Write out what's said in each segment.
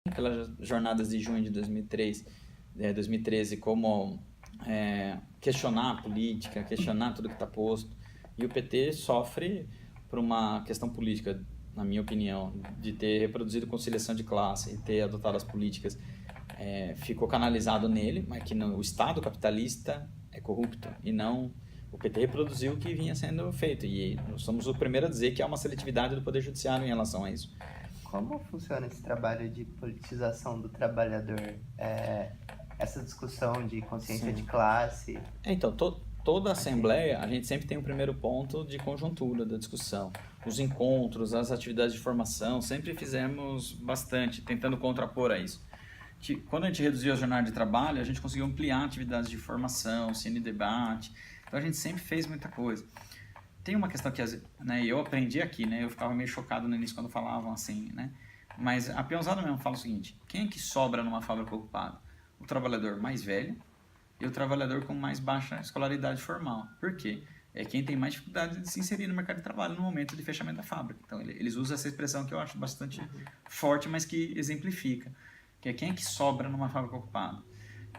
pelas jornadas de junho de 2013, como questionar a política, questionar tudo que está posto. E o PT sofre por uma questão política, na minha opinião, de ter reproduzido conciliação de classe e ter adotado as políticas. Ficou canalizado nele, mas que o Estado capitalista é corrupto e não o PT reproduziu o que vinha sendo feito. E nós somos o primeiro a dizer que há uma seletividade do Poder Judiciário em relação a isso. Como funciona esse trabalho de politização do trabalhador? Essa discussão de consciência de classe? Então, toda a Assembleia, a gente sempre tem o primeiro ponto de conjuntura da discussão. Os encontros, as atividades de formação, sempre fizemos bastante, tentando contrapor a isso. Quando a gente reduziu a jornada de trabalho, a gente conseguiu ampliar atividades de formação, cine-debate. Então, a gente sempre fez muita coisa. Tem uma questão que eu aprendi aqui, né? Eu ficava meio chocado no início quando falavam assim, né? Mas a peãozada mesmo fala o seguinte: quem é que sobra numa fábrica ocupada? O trabalhador mais velho e o trabalhador com mais baixa escolaridade formal. Por quê? É quem tem mais dificuldade de se inserir no mercado de trabalho no momento de fechamento da fábrica. Então, eles usam essa expressão que eu acho bastante forte, mas que exemplifica. Que é quem é que sobra numa fábrica ocupada.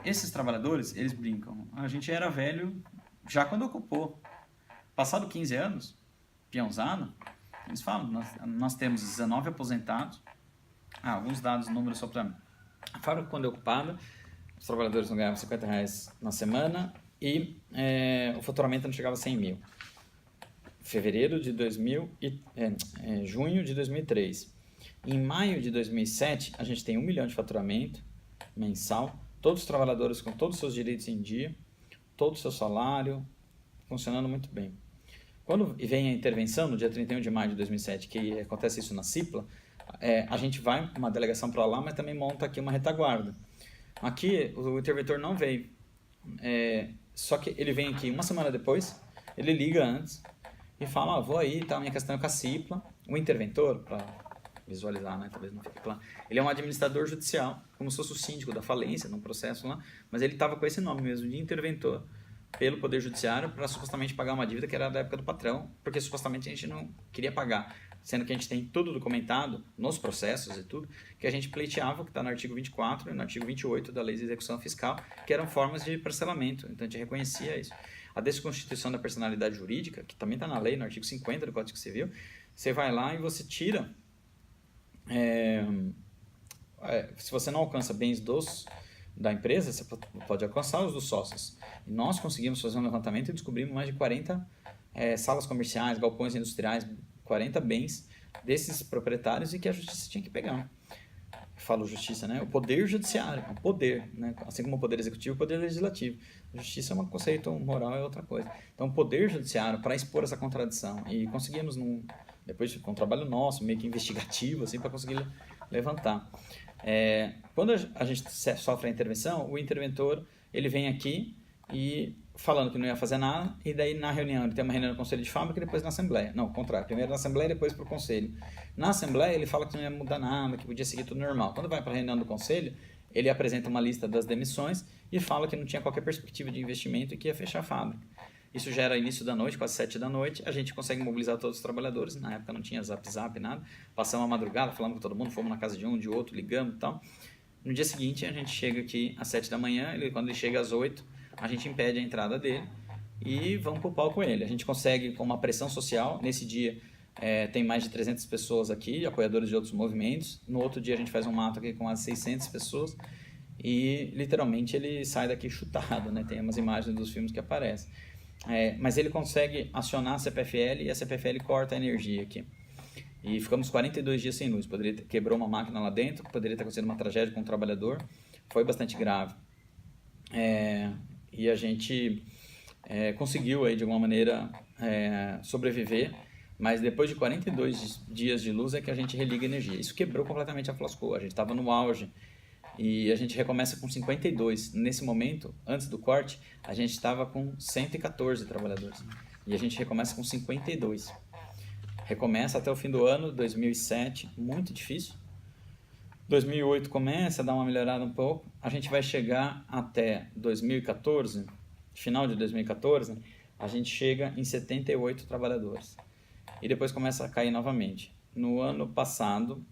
Esses trabalhadores, eles brincam. A gente era velho já quando ocupou. Passado 15 anos, peãozada, eles falam, nós temos 19 aposentados. Alguns dados, números só para... A fábrica, quando é ocupada, os trabalhadores não ganhavam R$50 na semana e o faturamento não chegava a 100 mil. Junho de 2003. Em maio de 2007, a gente tem 1 milhão de faturamento mensal, todos os trabalhadores com todos os seus direitos em dia, todo o seu salário, funcionando muito bem. Quando vem a intervenção, no dia 31 de maio de 2007, que acontece isso na CIPLA, a gente vai uma delegação para lá, mas também monta aqui uma retaguarda. Aqui, o interventor não veio. Só que ele vem aqui uma semana depois, ele liga antes e fala, vou aí, tá, minha questão é com a CIPLA. O interventor, para visualizar, né, talvez não fique claro, ele é um administrador judicial, como se fosse o síndico da falência, num processo lá, mas ele estava com esse nome mesmo, de interventor, pelo Poder Judiciário, para supostamente pagar uma dívida que era da época do patrão, porque supostamente a gente não queria pagar, sendo que a gente tem tudo documentado nos processos e tudo, que a gente pleiteava, que está no artigo 24 e no artigo 28 da Lei de Execução Fiscal, que eram formas de parcelamento, então a gente reconhecia isso. A desconstituição da personalidade jurídica, que também está na lei, no artigo 50 do Código Civil, você vai lá e você tira... se você não alcança bens da empresa, você pode alcançar os dos sócios. E nós conseguimos fazer um levantamento e descobrimos mais de 40 salas comerciais, galpões industriais, 40 bens desses proprietários e que a justiça tinha que pegar. Eu falo justiça, né? O poder judiciário, o poder, né? Assim como o poder executivo, o poder legislativo. A justiça é um conceito, moral é outra coisa. Então, o poder judiciário, para expor essa contradição, e conseguimos, depois com um trabalho nosso, meio que investigativo, assim, para conseguir levantar. Quando a gente sofre a intervenção, o interventor ele vem aqui e falando que não ia fazer nada, e daí na reunião, ele tem uma reunião no Conselho de Fábrica e depois na Assembleia. Não, ao contrário, primeiro na Assembleia e depois para o Conselho. Na Assembleia ele fala que não ia mudar nada, que podia seguir tudo normal. Quando vai para a reunião do Conselho, ele apresenta uma lista das demissões e fala que não tinha qualquer perspectiva de investimento e que ia fechar a fábrica. Isso já era início da noite, quase 7 da noite, a gente consegue mobilizar todos os trabalhadores, na época não tinha zap, nada, passamos a madrugada, falamos com todo mundo, fomos na casa de um, de outro, ligamos e tal. No dia seguinte, a gente chega aqui às 7 da manhã, quando ele chega às 8, a gente impede a entrada dele e vamos pro pau com ele. A gente consegue, com uma pressão social, nesse dia tem mais de 300 pessoas aqui, apoiadores de outros movimentos, no outro dia a gente faz um mato aqui com as 600 pessoas e literalmente ele sai daqui chutado, né? Tem umas imagens dos filmes que aparecem. Mas ele consegue acionar a CPFL e a CPFL corta a energia aqui. E ficamos 42 dias sem luz. Quebrou uma máquina lá dentro, poderia ter acontecido uma tragédia com um trabalhador. Foi bastante grave. E a gente conseguiu, aí, de alguma maneira, sobreviver. Mas depois de 42 dias de luz é que a gente religa a energia. Isso quebrou completamente a Flasco. A gente estava no auge. E a gente recomeça com 52. Nesse momento, antes do corte, a gente estava com 114 trabalhadores. E a gente recomeça com 52. Recomeça até o fim do ano, 2007, muito difícil. 2008 começa a dar uma melhorada um pouco. A gente vai chegar até 2014, final de 2014, a gente chega em 78 trabalhadores. E depois começa a cair novamente. No ano passado,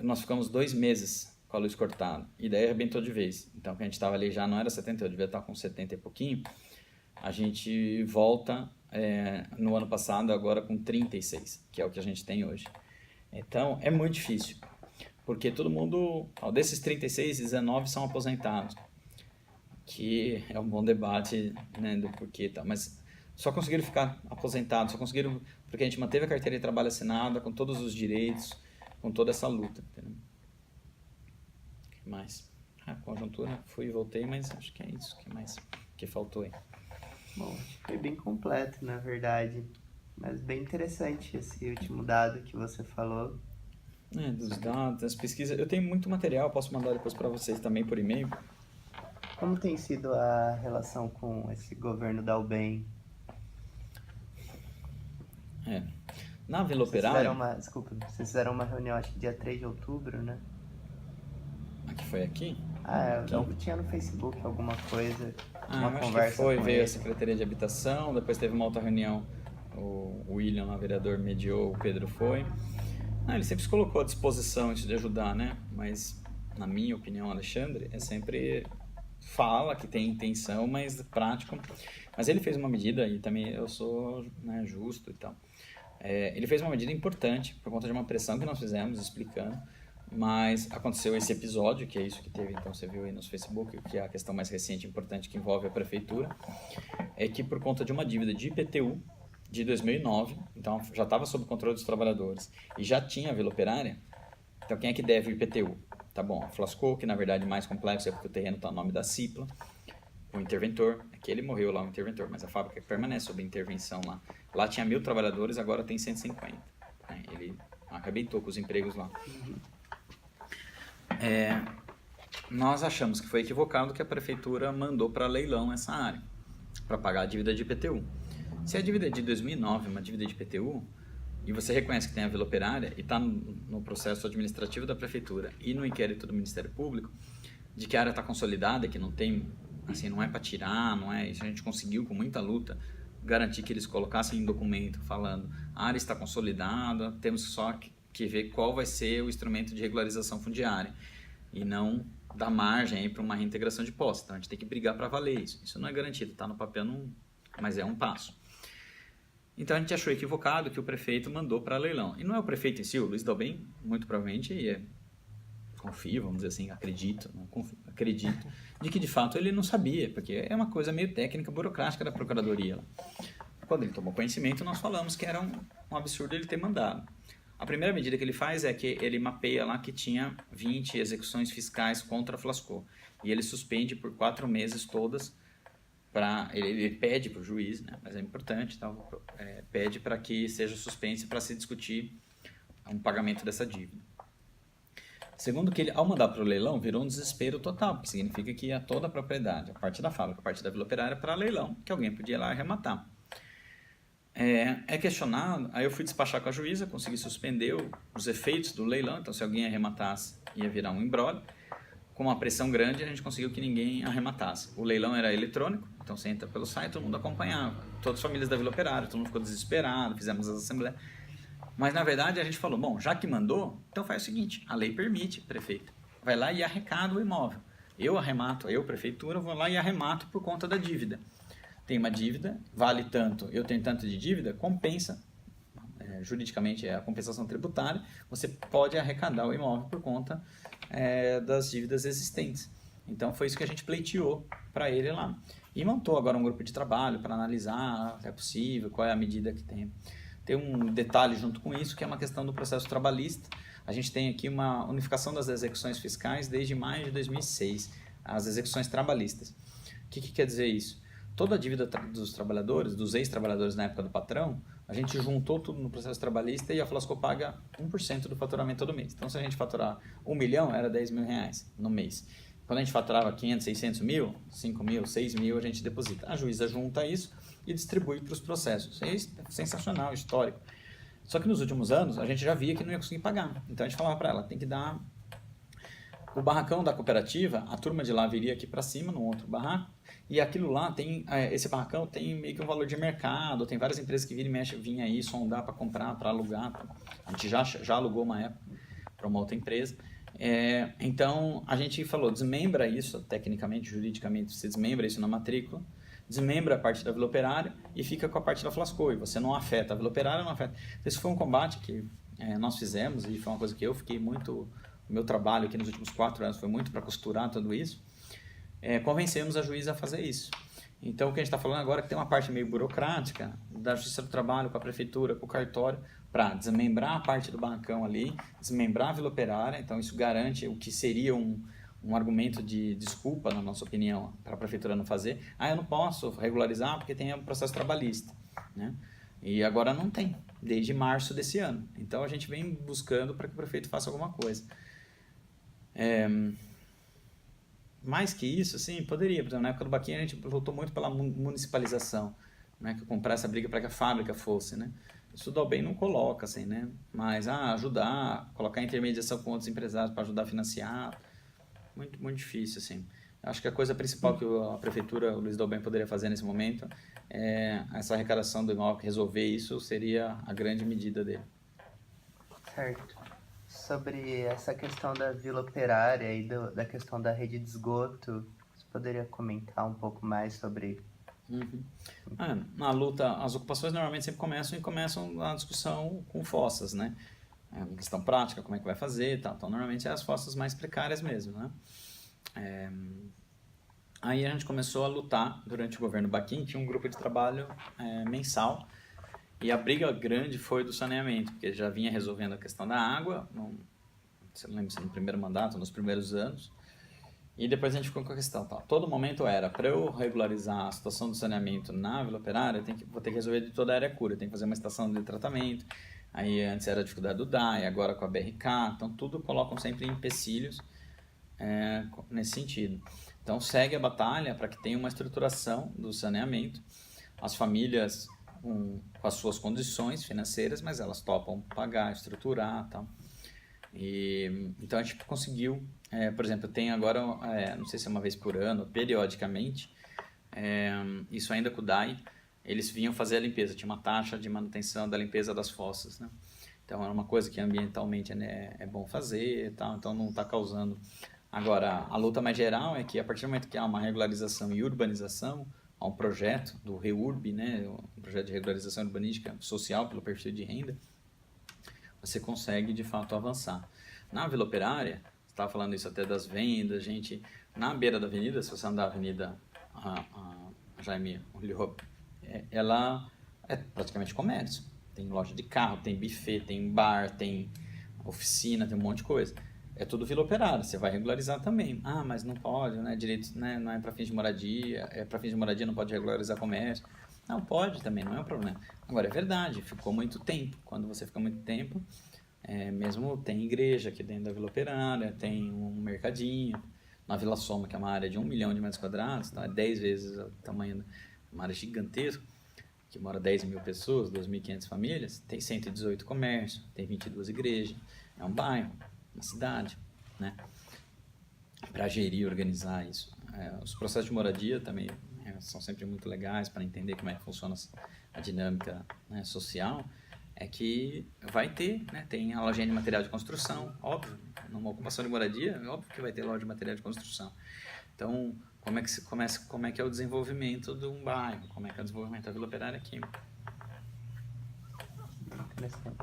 nós ficamos 2 meses com a luz cortada, e daí arrebentou de vez. Então, que a gente estava ali já não era 70, eu devia estar com 70 e pouquinho, a gente volta no ano passado agora com 36, que é o que a gente tem hoje. Então, é muito difícil, porque todo mundo, desses 36, 19 são aposentados, que é um bom debate, né, do porquê e tal, mas só conseguiram ficar aposentados, só conseguiram porque a gente manteve a carteira de trabalho assinada, com todos os direitos, com toda essa luta, entendeu? O que mais? Conjuntura, fui e voltei, mas acho que é isso. O que mais que faltou aí? Bom, foi bem completo, na verdade, mas bem interessante esse último dado que você falou. Dos dados, das pesquisas, eu tenho muito material, posso mandar depois para vocês também por e-mail. Como tem sido a relação com esse governo da UBEM? Na Vila Operária... Vocês fizeram uma reunião, acho que dia 3 de outubro, né? Que foi aqui? Eu tinha no Facebook alguma coisa, uma acho conversa que foi, com veio ele. a Secretaria de Habitação, depois teve uma outra reunião, o William, o vereador, mediou, o Pedro foi. Ele sempre se colocou à disposição de ajudar, né? Mas, na minha opinião, Alexandre, sempre fala que tem intenção, mas prático. Mas ele fez uma medida, e também eu sou, né, justo e tal. Ele fez uma medida importante por conta de uma pressão que nós fizemos, explicando, mas aconteceu esse episódio, que é isso que teve, então você viu aí no Facebook, que é a questão mais recente e importante que envolve a prefeitura, é que por conta de uma dívida de IPTU de 2009, então já estava sob controle dos trabalhadores, e já tinha a Vila Operária, então quem é que deve o IPTU? Tá bom, a Flasco, que na verdade é mais complexo, é porque o terreno está no nome da Cipla, o interventor, que ele morreu lá, o interventor, mas a fábrica permanece sob intervenção lá. Lá tinha 1.000 trabalhadores, agora tem 150. Né? Ele arrebentou com os empregos lá. Nós achamos que foi equivocado que a prefeitura mandou para leilão essa área, para pagar a dívida de IPTU. Se a dívida é de 2009, uma dívida de IPTU, e você reconhece que tem a Vila Operária e está no processo administrativo da prefeitura e no inquérito do Ministério Público, de que a área está consolidada, que não tem, assim, não é para tirar, não é isso, a gente conseguiu com muita luta garantir que eles colocassem em documento falando a área está consolidada, temos só que ver qual vai ser o instrumento de regularização fundiária e não dar margem para uma reintegração de posse. Então a gente tem que brigar para valer isso. Isso não é garantido, está no papel, não, mas é um passo. Então a gente achou equivocado que o prefeito mandou para leilão. E não é o prefeito em si, o Luiz Dalben, muito provavelmente, confio, vamos dizer assim, acredito, de que de fato ele não sabia, porque é uma coisa meio técnica, burocrática da Procuradoria. Quando ele tomou conhecimento, nós falamos que era um absurdo ele ter mandado. A primeira medida que ele faz é que ele mapeia lá que tinha 20 execuções fiscais contra a Flasco. E ele suspende por 4 meses todas, ele pede para o juiz, né, mas é importante, pede para que seja suspensa para se discutir um pagamento dessa dívida. Segundo que ele, ao mandar para o leilão, virou um desespero total, porque significa que ia toda a propriedade, a parte da fábrica, a parte da Vila Operária, para leilão, que alguém podia ir lá e arrematar. Questionado, aí eu fui despachar com a juíza, consegui suspender os efeitos do leilão, então se alguém arrematasse ia virar um imbróglio. Com uma pressão grande a gente conseguiu que ninguém arrematasse. O leilão era eletrônico, então você entra pelo site, todo mundo acompanhava, todas as famílias da Vila Operária, todo mundo ficou desesperado, fizemos as assembleias. Mas na verdade a gente falou, bom, já que mandou, então faz o seguinte, a lei permite, prefeito, vai lá e arrecada o imóvel. Eu arremato, prefeitura, vou lá e arremato por conta da dívida. Tem uma dívida, vale tanto, eu tenho tanto de dívida, compensa, juridicamente é a compensação tributária, você pode arrecadar o imóvel por conta das dívidas existentes. Então foi isso que a gente pleiteou para ele lá. E montou agora um grupo de trabalho para analisar se é possível, qual é a medida que tem. Tem um detalhe junto com isso, que é uma questão do processo trabalhista. A gente tem aqui uma unificação das execuções fiscais desde maio de 2006, as execuções trabalhistas. O que quer dizer isso? Toda a dívida dos trabalhadores, dos ex-trabalhadores na época do patrão, a gente juntou tudo no processo trabalhista e a Flasco paga 1% do faturamento do mês. Então, se a gente faturar 1 milhão, era 10 mil reais no mês. Quando a gente faturava 500, 600 mil, 5 mil, 6 mil, a gente deposita. A juíza junta isso e distribui para os processos. Isso é sensacional, histórico. Só que nos últimos anos, a gente já via que não ia conseguir pagar. Então, a gente falava para ela, tem que dar o barracão da cooperativa, a turma de lá viria aqui para cima, no outro barraco, e aquilo lá tem, esse barracão tem meio que um valor de mercado, tem várias empresas que viram e mexem, vinham aí sondar para comprar, para alugar. A gente já alugou uma época para uma outra empresa. Então, a gente falou, desmembra isso, tecnicamente, juridicamente, você desmembra isso na matrícula, desmembra a parte da Vila Operária e fica com a parte da Flasco, e você não afeta a Vila Operária, não afeta. Esse foi um combate que nós fizemos, e foi uma coisa que eu fiquei muito... O meu trabalho aqui nos últimos 4 anos foi muito para costurar tudo isso. Convencemos a juíza a fazer isso. Então, o que a gente está falando agora é que tem uma parte meio burocrática da Justiça do Trabalho, com a Prefeitura, com o cartório, para desmembrar a parte do barracão ali, desmembrar a Vila Operária. Então, isso garante o que seria um argumento de desculpa, na nossa opinião, para a Prefeitura não fazer. Eu não posso regularizar porque tem o processo trabalhista, né? E agora não tem, desde março desse ano. Então, a gente vem buscando para que o prefeito faça alguma coisa. Mais que isso, assim, poderia. Por exemplo, na época do Baquinha, a gente lutou muito pela municipalização, né? Que comprar essa briga para que a fábrica fosse, né? Isso o Dalben não coloca, assim, né? Mas ajudar, colocar intermediação com outros empresários para ajudar a financiar, muito, muito difícil, assim. Acho que a coisa principal que a prefeitura, o Luiz Dalben, poderia fazer nesse momento é essa arrecadação do imóvel, resolver isso seria a grande medida dele. Certo. Sobre essa questão da Vila Operária e da questão da rede de esgoto, você poderia comentar um pouco mais sobre... Na luta, as ocupações normalmente sempre começam a discussão com fossas, né? Uma questão prática, como é que vai fazer e tal. Então, normalmente é as fossas mais precárias mesmo, né? Aí a gente começou a lutar durante o governo Baquim, tinha um grupo de trabalho mensal, e a briga grande foi do saneamento, porque já vinha resolvendo a questão da água, não sei, não lembro se no primeiro mandato, nos primeiros anos, e depois a gente ficou com a questão, tá? Todo momento era, para eu regularizar a situação do saneamento na Vila Operária, vou ter que resolver de toda a área cura, tem que fazer uma estação de tratamento, aí antes era a dificuldade do DAE, agora com a BRK, então tudo colocam sempre empecilhos nesse sentido. Então segue a batalha para que tenha uma estruturação do saneamento, as famílias com as suas condições financeiras, mas elas topam pagar, estruturar e tal. Então a gente conseguiu, por exemplo, tem agora, não sei se é uma vez por ano, periodicamente, isso ainda com o DAE, eles vinham fazer a limpeza, tinha uma taxa de manutenção da limpeza das fossas, né? Então era uma coisa que ambientalmente é bom fazer e tal, então não está causando. Agora, a luta mais geral é que a partir do momento que há uma regularização e urbanização, há um projeto do REURB, né, um projeto de regularização urbanística social pelo perfil de renda, você consegue de fato avançar. Na Vila Operária, você estava falando isso até das vendas, gente, na beira da avenida, se você andar a avenida Jaime Olhop, ela é praticamente comércio. Tem loja de carro, tem buffet, tem bar, tem oficina, tem um monte de coisa. É tudo Vila Operária, você vai regularizar também. Mas não pode, né? Direito, né? Não é para fins de moradia, para fins de moradia não pode regularizar comércio. Não, pode também, não é um problema. Agora, é verdade, ficou muito tempo. Quando você fica muito tempo, mesmo tem igreja aqui dentro da Vila Operária, tem um mercadinho. Na Vila Soma, que é uma área de 1 milhão de metros quadrados, tá? É 10 vezes o tamanho, uma área gigantesca, que mora 10 mil pessoas, 2.500 famílias, tem 118 comércios, tem 22 igrejas, é um bairro, uma cidade, né? Para gerir e organizar isso. Os processos de moradia também são sempre muito legais para entender como é que funciona a dinâmica, né, social. É que vai ter, né, tem a lojinha de material de construção, óbvio, numa ocupação de moradia, é óbvio que vai ter loja de material de construção. Então, como é que é o desenvolvimento de um bairro, como é que é o desenvolvimento da Vila Operária aqui. Interessante.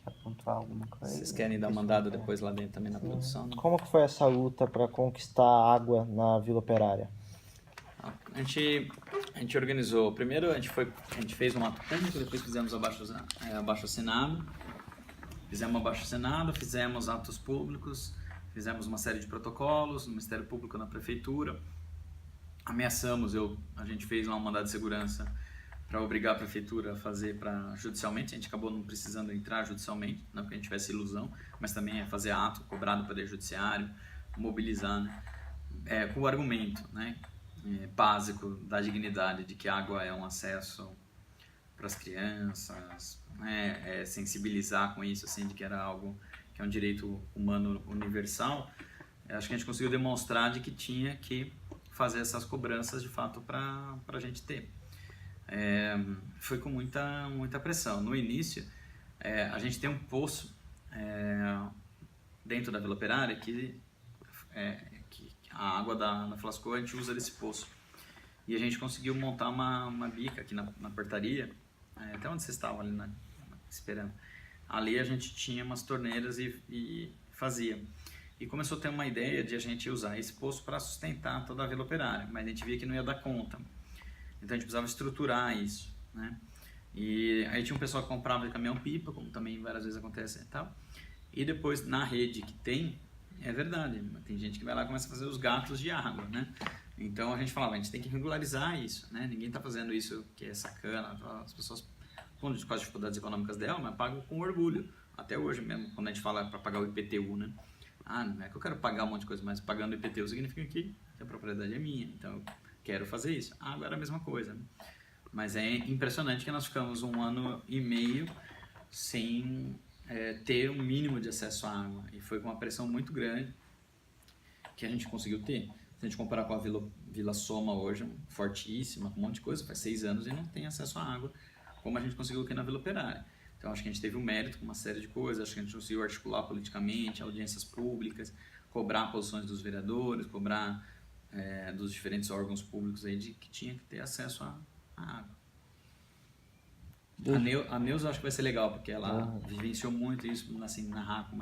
Quer pontuar alguma coisa? Vocês querem dar uma andada depois lá dentro também na produção? Né? Como que foi essa luta para conquistar água na Vila Operária? A gente organizou, primeiro a gente fez um ato público, depois fizemos abaixo-assinado, fizemos atos públicos, fizemos uma série de protocolos no Ministério Público, na Prefeitura, ameaçamos, a gente fez lá um mandado de segurança para obrigar a Prefeitura a fazer judicialmente, a gente acabou não precisando entrar judicialmente, não que a gente tivesse ilusão, mas também fazer ato, cobrar do Poder Judiciário, mobilizar, né? Com o argumento, né? Básico da dignidade, de que água é um acesso para as crianças, né? Sensibilizar com isso, assim, de que era algo que é um direito humano universal, acho que a gente conseguiu demonstrar de que tinha que fazer essas cobranças de fato para a gente ter. Foi com muita pressão. No início, a gente tem um poço dentro da Vila Operária que a água da Flasco, a gente usa desse poço. E a gente conseguiu montar uma bica aqui na portaria, até onde vocês estavam ali esperando. Ali a gente tinha umas torneiras e fazia. E começou a ter uma ideia de a gente usar esse poço para sustentar toda a Vila Operária, mas a gente via que não ia dar conta. Então a gente precisava estruturar isso, né? E aí tinha um pessoal que comprava de caminhão-pipa, como também várias vezes acontece e tal. E depois na rede que tem, é verdade, tem gente que vai lá e começa a fazer os gatos de água, né? Então a gente falava, a gente tem que regularizar isso, né? Ninguém está fazendo isso que é sacana, as pessoas com as dificuldades econômicas dela, mas pagam com orgulho. Até hoje mesmo, quando a gente fala para pagar o IPTU, né? Não é que eu quero pagar um monte de coisa, mas pagando o IPTU significa que a propriedade é minha, então eu quero fazer isso. Agora é a mesma coisa, né? Mas é impressionante que nós ficamos 1 ano e meio sem ter um mínimo de acesso à água. E foi com uma pressão muito grande que a gente conseguiu ter. Se a gente comparar com a Vila Soma hoje, fortíssima, com um monte de coisa, faz 6 anos e não tem acesso à água, como a gente conseguiu aqui na Vila Operária. Então acho que a gente teve um mérito com uma série de coisas, acho que a gente conseguiu articular politicamente, audiências públicas, cobrar posições dos vereadores, cobrar dos diferentes órgãos públicos aí de que tinha que ter acesso à água. A Neuza acho que vai ser legal, porque ela vivenciou muito isso assim, na RACO,